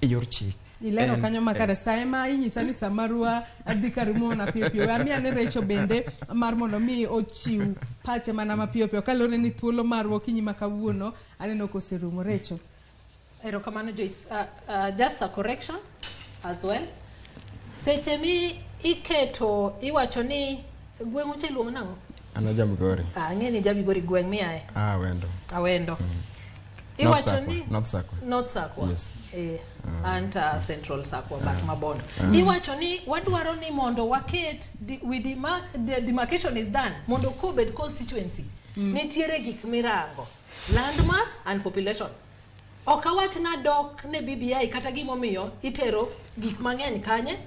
e yor chik. Ilero kanyo makare saema inyisani samarua adhi karimona piyo piyo. Amia ne recho bende mar mondo mi ochiw pache mana mapiyo piyo kalore ni thuolo marwa kinyi makawuono aneno koserumo recho. Erokamano Joyce, just a correction as well. Seche mi iketo iwacho ni gweng' uche luong nango? Ana Jamigori. Ng'eni Jamigori gweng' miae? Awendo. Awendo. Iwacho ni North Sakwa. Yes. And Central Sakwa but Mabondo. Iwacho ni wadwaro ni mondo waket with the demarcation is done mondo kobed constituency. Nitiere gik mirango. Land mass and population. Okawach na dok ne BBI kata gimomiyo itero gik mang'eny kanye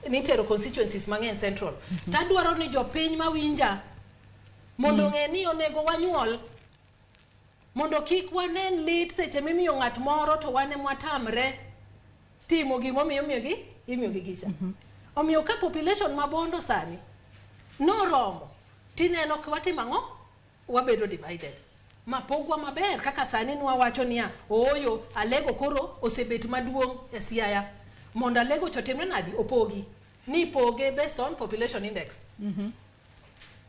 nitero constituencies mang'eny central. Tadwaro ni jopiny mawinja mondo ng'e ni onego wanyuol mondo kik wanen lit seche mimiyo ng'at moro to wane mwatamre timo gimomiyo imiyogi gicha. Omiyo ka population mabondo sani noromo tineno kwatimo ang'o wabedo divided. Mapogwa maber kaka sani nwa wacho niya oyo alego koro osebet maduong' e Siaya mondo alego chotimre nadi opogi ni poge based on population index.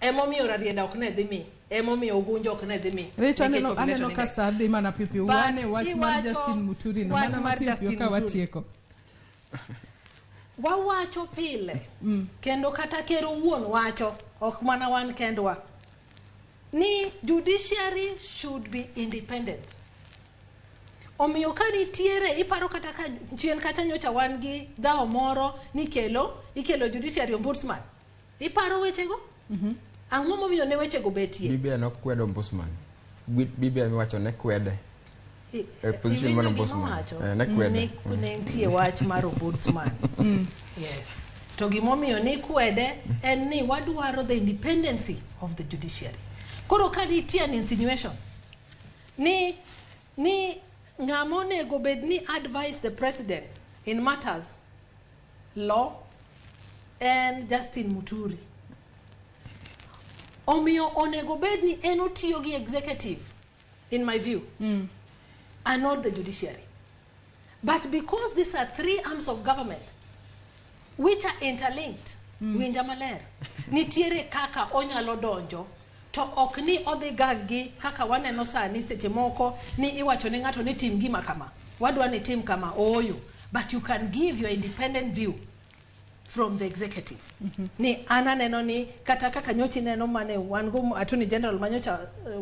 Emomiyo rarieda ok ne dhi mi emomiyo ugunjo ok ne dhi mi recho aneno ka sadhi mana pipi wane wach mar Justin Muturi no mana mapipi ka watieko wawacho pile kendo kata kero wuon wacho ok mana wan kendwa ni judiciary should be independent. Omiyo ka nitiere iparo kata ka chien kacha nyocha wan gi dhao moro ni ikelo judiciary ombudsman. Iparo wechego? Ang'o momiyo ne wechego betie? BBI nokwedo ombudsman. BBI wacho ne kwede. Position mar ombudsman. Ne kwede. Ne nitie wach mar ombudsman. Yes. To gimomiyo ni kwede en ni wadwaro the independency of the judiciary. Koro ka nitie an insinuation ni ng'amo nego bed ni advise the president in matters law and Justin Muturi. Omiyo onego bed ni en otiyo gi executive in my view and not the judiciary. But because these are three arms of government which are interlinked, winja maler, nitiere kaka onyalo donjo to ok ni odhi gagi kaka waneno sani seche moko ni iwacho ni ng'ato ni tim gima kama wadwa ni tim kama oyo, but you can give your independent view from the executive. Ni ananeno ni kata kaka nyochi neno mane wan go attorney general manyocha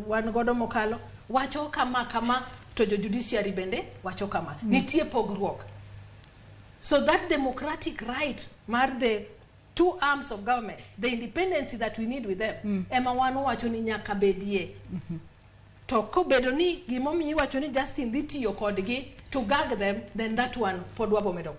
wan godo mokalo wacho kama to judiciary bende wacho kama nitie pogruok. So that democratic right mar the two arms of government, the independency that we need with them, ema wanu wacho ni nyaka bedie. To kobedo ni gimomiyo wacho ni Justin dhi tiyo kodgi to gag them, then that one pod wabomedo.